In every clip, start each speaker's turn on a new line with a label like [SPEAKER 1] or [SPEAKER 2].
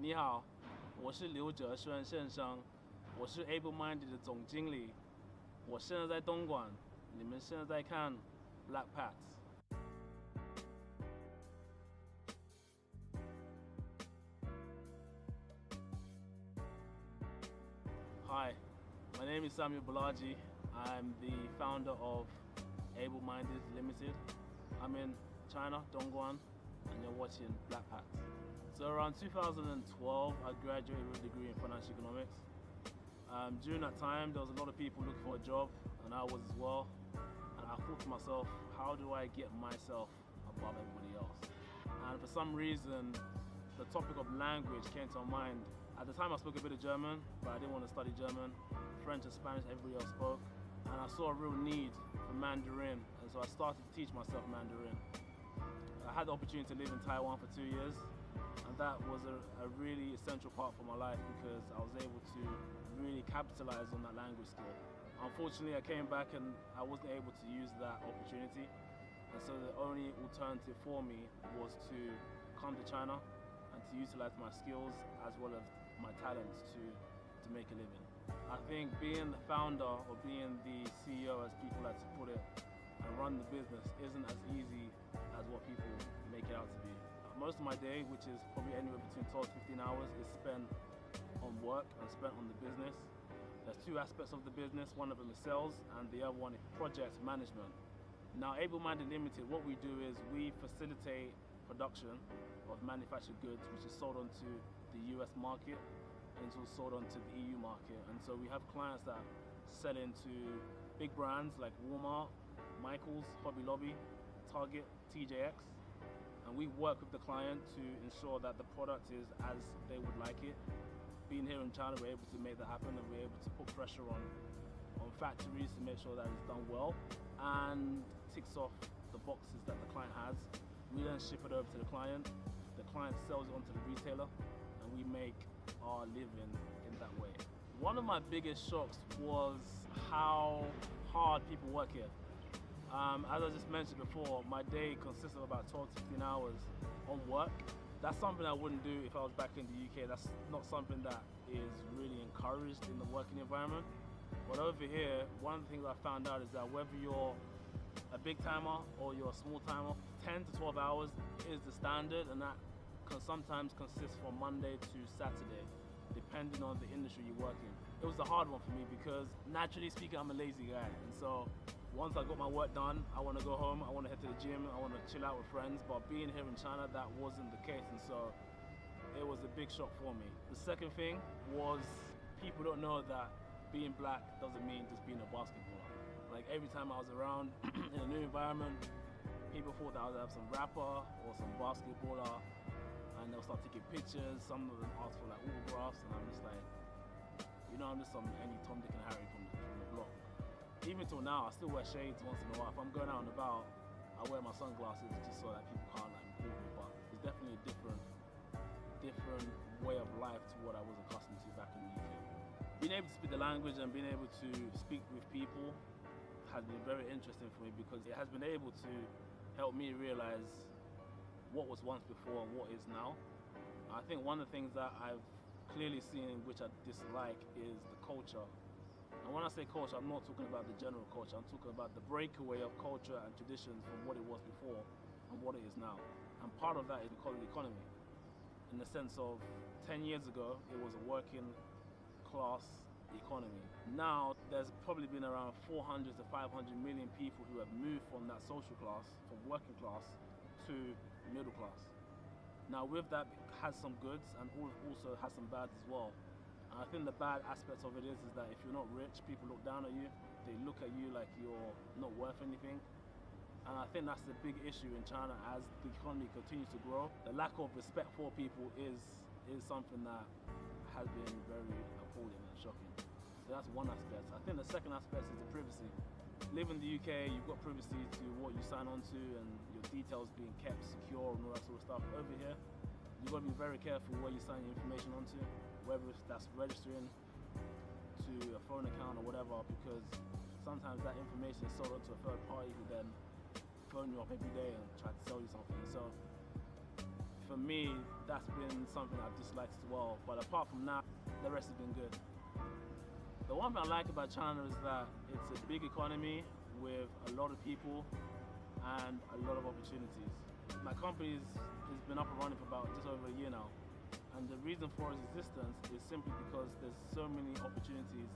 [SPEAKER 1] 你好，我是刘哲轩先生，我是 able-minded 的总经理，我现在在东莞，你们现在在看 Blackpats。Hi, my name is Samuel Balaji. I'm the founder of Able-Minded Limited. I'm in China, Dongguan, and you're watching Blackpats. So around 2012, I graduated with a degree in financial economics. During that time, there was a lot of people looking for a job, and I was as well. And I thought to myself, how do I get myself above everybody else? And for some reason, the topic of language came to my mind. At the time I spoke a bit of German, but I didn't want to study German. French and Spanish everybody else spoke. And I saw a real need for Mandarin, and so I started to teach myself Mandarin. I had the opportunity to live in Taiwan for 2 years, and that was a really essential part for my life because I was able to really capitalize on that language skill. Unfortunately, I came back and I wasn't able to use that opportunity, and so the only alternative for me was to come to China and to utilize my skills as well as my talents to make a living. I think being the founder or being the CEO, as people like to put it, and run the business isn't as easy as what people make it out to be. Most of my day, which is probably anywhere between 12 to 15 hours, is spent on work and spent on the business. There's two aspects of the business. One of them is sales and the other one is project management. Now, Able-Minded Limited, what we do is we facilitate production of manufactured goods, which is sold onto the US market and it's also sold onto the EU market. And so we have clients that sell into big brands like Walmart, Michaels, Hobby Lobby, Target, TJX. And we work with the client to ensure that the product is as they would like it. Being here in China, we're able to make that happen, and we're able to put pressure on factories to make sure that it's done well and ticks off the boxes that the client has. We then ship it over to the client sells it onto the retailer, and we make our living in that way. One of my biggest shocks was how hard people work here. As I just mentioned before, my day consists of about 12 to 15 hours on work. That's something I wouldn't do if I was back in the UK. That's not something that is really encouraged in the working environment. But over here, one of the things I found out is that whether you're a big timer or you're a small timer, 10 to 12 hours is the standard, and that can sometimes consist from Monday to Saturday, depending on the industry you work in. It was a hard one for me because naturally speaking, I'm a lazy guy, and so once I got my work done, I want to go home, I want to head to the gym, I want to chill out with friends. But being here in China, that wasn't the case, and so it was a big shock for me. The second thing was people don't know that being black doesn't mean just being a basketballer. Like every time I was around in a new environment, people thought that I was some rapper or some basketballer, and they'll start taking pictures. Some of them ask for like autographs, and I'm just like, you know, I'm just some any Tom, Dick, and Harry from the block. Even till now, I still wear shades once in a while. If I'm going out and about, I wear my sunglasses just so that people can't like call me. But it's definitely a different way of life to what I was accustomed to back in the UK. Being able to speak the language and being able to speak with people has been very interesting for me because it has been able to help me realize what was once before and what is now. I think one of the things that I've clearly seen which I dislike is the culture. And when I say culture, I'm not talking about the general culture, I'm talking about the breakaway of culture and traditions from what it was before and what it is now. And part of that is because of the economy. In the sense of 10 years ago, it was a working class economy. Now, there's probably been around 400 to 500 million people who have moved from that social class, from working class to middle class. Now, with that, it has some goods and also has some bads as well. And I think the bad aspect of it is that if you're not rich, people look down at you. They look at you like you're not worth anything. And I think that's the big issue in China as the economy continues to grow. The lack of respect for people is something that has been very appalling and shocking. So that's one aspect. I think the second aspect is the privacy. Living in the UK, you've got privacy to what you sign on to and your details being kept secure and all that sort of stuff. Over here, you've got to be very careful where you sign your information onto, whether that's registering to a phone account or whatever, because sometimes that information is sold onto a third party who then phone you up every day and try to sell you something. So for me, that's been something I've disliked as well. But apart from that, the rest has been good. The one thing I like about China is that it's a big economy with a lot of people and a lot of opportunities. My company has been up and running for about just over a year now. And the reason for its existence is simply because there's so many opportunities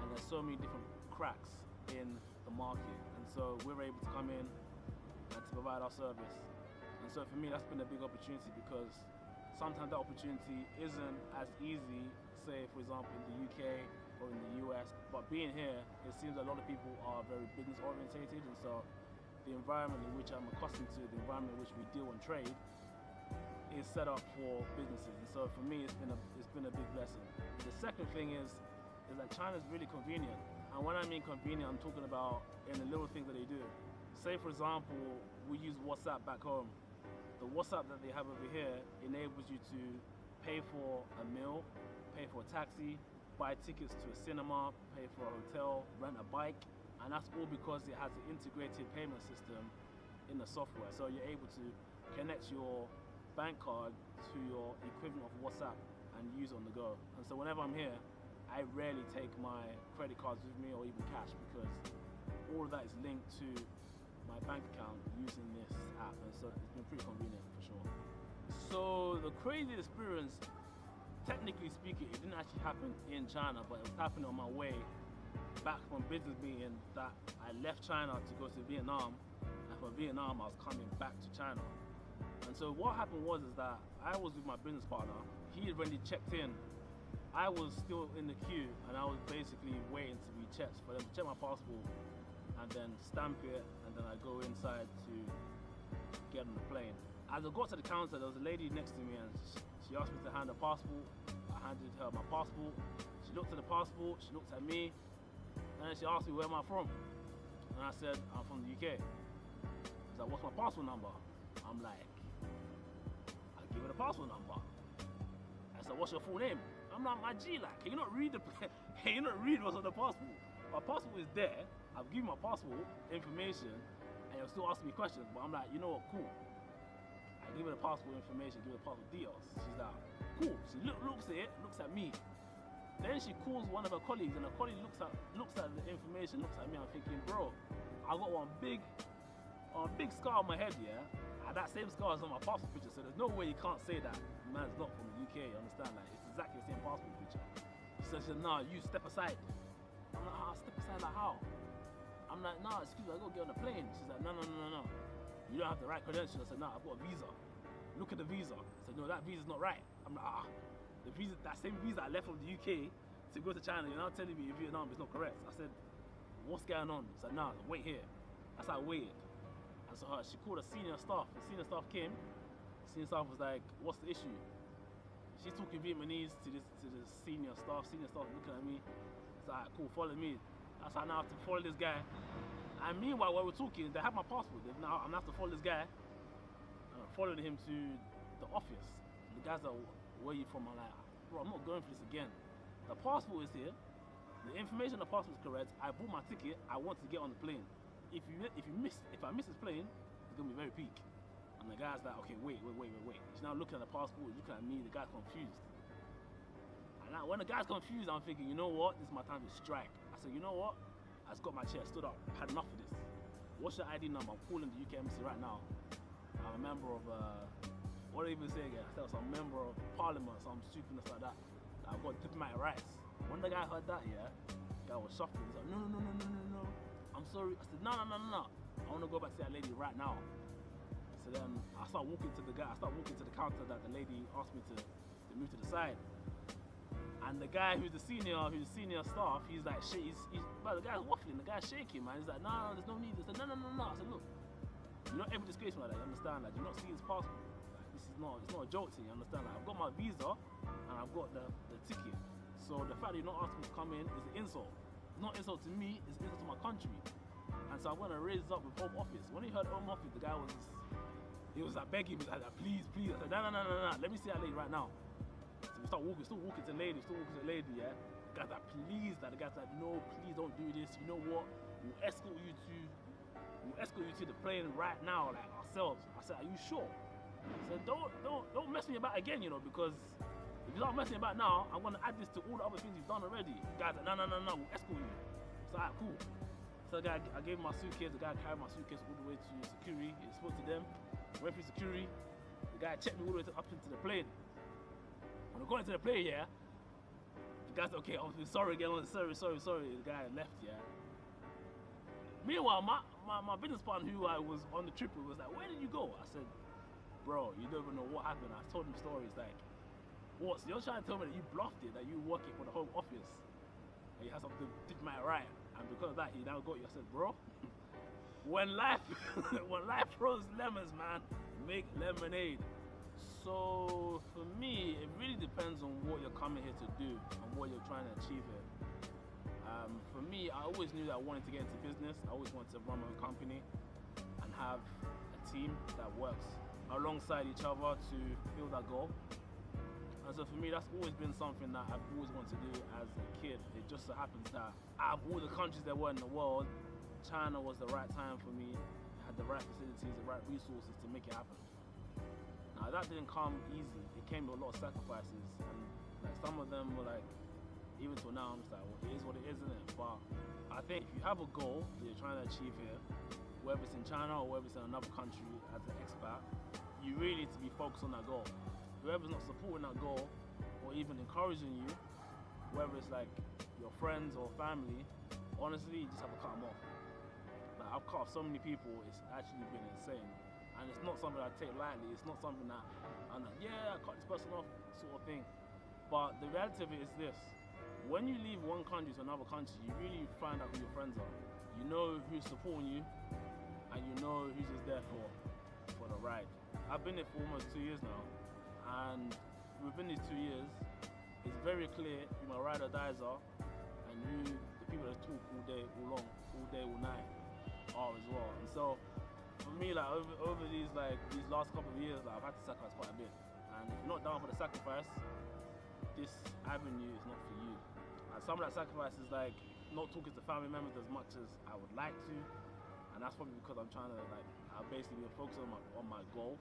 [SPEAKER 1] and there's so many different cracks in the market. And so we're able to come in and to provide our service. And so for me, that's been a big opportunity because sometimes that opportunity isn't as easy, say for example in the UK or in the US, but being here, it seems a lot of people are very business orientated, and so the environment in which I'm accustomed to, the environment in which we deal and trade, is set up for businesses. And so for me, it's been a big blessing. The second thing is that China's really convenient. And when I mean convenient, I'm talking about in the little things that they do. Say for example, we use WhatsApp back home. The WhatsApp that they have over here enables you to pay for a meal, pay for a taxi, buy tickets to a cinema, pay for a hotel, rent a bike, and that's all because it has an integrated payment system in the software. So you're able to connect your bank card to your equivalent of WhatsApp and use it on the go. And so whenever I'm here, I rarely take my credit cards with me or even cash because all of that is linked to my bank account using this app, and so it's been pretty convenient for sure. So the crazy experience, technically speaking, it didn't actually happen in China, but it was happening on my way back from business meeting that I left China to go to Vietnam, and from Vietnam I was coming back to China. And so what happened was that I was with my business partner. He had already checked in. I was still in the queue, and I was basically waiting to be checked for them to check my passport and then stamp it, and then I go inside to get on the plane. As I got to the counter, there was a lady next to me, and she asked me to hand her passport. I handed her my passport. She looked at the passport, she looked at me, and then she asked me, where am I from? And I said, I'm from the UK. She's like, what's my passport number? I'm like, I give her the passport number. I said, what's your full name? I'm like, my G, like, can you not read can you not read what's on the passport? My passport is there, I've given my passport information, and you're still asking me questions, but I'm like, you know what, cool. I give her the passport information, give her the passport details. She's like, cool. She looks at it, looks at me. Then she calls one of her colleagues, and her colleague looks at the information, looks at me. I'm thinking, bro, I got one big scar on my head, yeah, and that same scar is on my passport picture. So there's no way you can't say that man's not from the UK. You understand? Like it's exactly the same passport picture. So she said, nah, you step aside. I'm like, step aside like how? I'm like, nah, excuse me, I gotta get on the plane. She's like, no. You don't have the right credentials. I said, nah, I've got a visa. Look at the visa. I said, no, that visa's not right. I'm like, the visa, that same visa I left from the UK to go to China, you're now telling me in Vietnam it's not correct. I said, what's going on? She said, nah, wait here. That's how I waited. And so she called a senior staff. The senior staff came. The senior staff was like, what's the issue? She's talking Vietnamese to the senior staff. Senior staff looking at me. It's like, cool, follow me. That's how I now have to follow this guy. And meanwhile, while we're talking, they have my passport. Now I'm gonna have to follow this guy. And I'm following him to the office. The guys are, where are you from? I'm like, bro, I'm not going for this again. The passport is here. The information on the passport is correct. I bought my ticket. I want to get on the plane. If I miss this plane, it's gonna be very peak. And the guy's like, okay, wait. He's now looking at the passport, he's looking at me. The guy's confused. And now, when the guy's confused, I'm thinking, you know what? This is my time to strike. I said, you know what? I just got my chair, stood up, had enough of this. What's your ID number? I'm calling the UK embassy right now. I'm a member of, what do I even say again? I said some member of parliament, some stupidness like that. I've got diplomatic rights. When the guy heard that, yeah, the guy was shuffling. He's like, no. I'm sorry. I said, no. I want to go back to that lady right now. So then I start walking to the counter that the lady asked me to move to the side. And the guy who's the senior staff, he's like, but the guy's waffling, the guy's shaking, man. He's like, no, there's no need. I said, no. I said, look, you're not able to disgrace me like that, you understand? Like, you're not seeing his passport. Like, it's not a joke thing, you understand? Like, I've got my visa, and I've got the ticket. So the fact that you're not asking me to come in is an insult. It's not insult to me, it's insult to my country. And so I went and raised up with Home Office. When he heard Home Office, the guy was like begging me, like, please. I said, no, let me see that lady right now. So we still walking to the lady, yeah. The guy's like, please, the guy's like, no, please don't do this. You know what? We'll escort you to the plane right now, like ourselves. I said, are you sure? So don't mess me about again, you know, because if you start messing about now, I'm gonna add this to all the other things you've done already. Guys, no, we'll escort you. So alright, cool. So the guy, I gave him my suitcase. The guy carried my suitcase all the way to security. He spoke to them. Went through security. The guy checked me all the way up into the plane. When I got into the plane, yeah, the guy said, okay, I'm sorry again, sorry. The guy left, yeah. Meanwhile, my business partner who I was on the trip with was like, where did you go? I said, bro, you don't even know what happened. I told him stories like, what? So you're trying to tell me that you bluffed it, that you were working for the Home Office, and you had something to my right, and because of that, he now got you. I said, bro, when life throws lemons, man, make lemonade. So for me, it really depends on what you're coming here to do and what you're trying to achieve here. For me, I always knew that I wanted to get into business. I always wanted to run my own company and have a team that works alongside each other to fulfill that goal. And so for me, that's always been something that I've always wanted to do as a kid. It just so happens that out of all the countries there were in the world, China was the right time for me. It had the right facilities, the right resources to make it happen. Now that didn't come easy. It came with a lot of sacrifices, and like some of them were like, even till now, I'm just like, well, it is what it is, isn't it? But I think if you have a goal that you're trying to achieve here, whether it's in China or whether it's in another country as an expat, you really need to be focused on that goal. Whoever's not supporting that goal or even encouraging you, whether it's like your friends or family, honestly, you just have to cut them off. Like, I've cut off so many people, it's actually been insane. And it's not something I take lightly, it's not something that I'm like, yeah, I cut this person off, sort of thing. But the reality of it is this: when you leave one country to another country, you really find out who your friends are. You know who's supporting you, and you know who's just there for the ride. I've been here for almost 2 years now, and within these 2 years, it's very clear who my ride or dies are, and who the people that talk all day, all night are as well. And so, for me, like over these last couple of years, like, I've had to sacrifice quite a bit. And if you're not down for the sacrifice, this avenue is not for you. And some of that sacrifice is like not talking to family members as much as I would like to, and that's probably because I'm trying to I've basically been focused on my goal,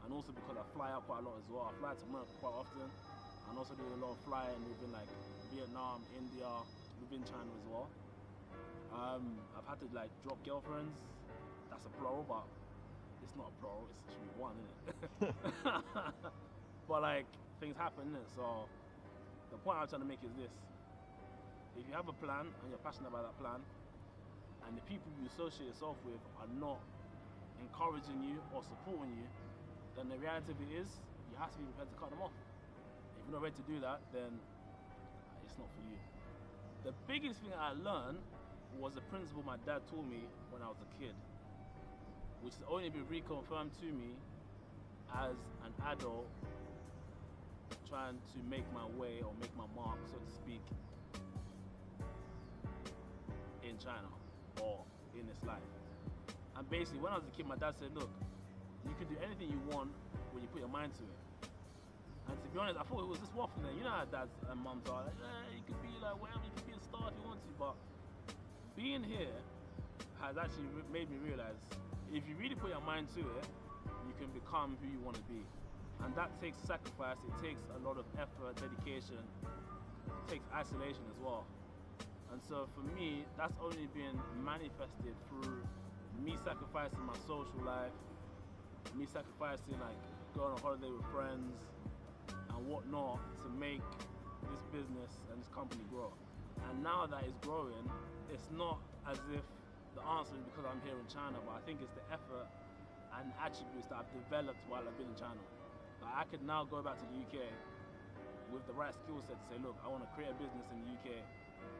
[SPEAKER 1] and also because I fly out quite a lot as well. I fly to America quite often, and also do a lot of flying within like Vietnam, India, within China as well. I've had to like drop girlfriends. That's a plural, but it's not a plural. It should be one, isn't it? But like things happen, innit? So the point I'm trying to make is this: if you have a plan and you're passionate about that plan, and the people you associate yourself with are not encouraging you or supporting you, then the reality of it is you have to be prepared to cut them off. If you're not ready to do that, then it's not for you. The biggest thing I learned was a principle my dad taught me when I was a kid, which has only been reconfirmed to me as an adult trying to make my way or make my mark, so to speak, in China or in this life. And basically, when I was a kid, my dad said, look, you can do anything you want when you put your mind to it. And to be honest, I thought it was just waffling there. You know how dads and mums are, like, you could be like whatever, you could be a star if you want to, but being here has actually made me realize if you really put your mind to it, you can become who you want to be. And that takes sacrifice, it takes a lot of effort, dedication, it takes isolation as well. And so for me, that's only been manifested through me sacrificing my social life, me sacrificing like going on holiday with friends and whatnot to make this business and this company grow. And now that it's growing, it's not as if the answer is because I'm here in China, but I think it's the effort and attributes that I've developed while I've been in China. Like, I could now go back to the UK with the right skill set to say, look, I want to create a business in the UK,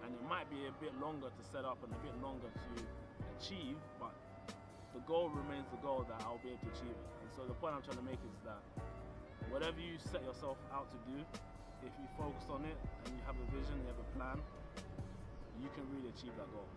[SPEAKER 1] and it might be a bit longer to set up and a bit longer to achieve, but the goal remains the goal that I'll be able to achieve it. And so the point I'm trying to make is that whatever you set yourself out to do, if you focus on it and you have a vision, you have a plan, you can really achieve that goal.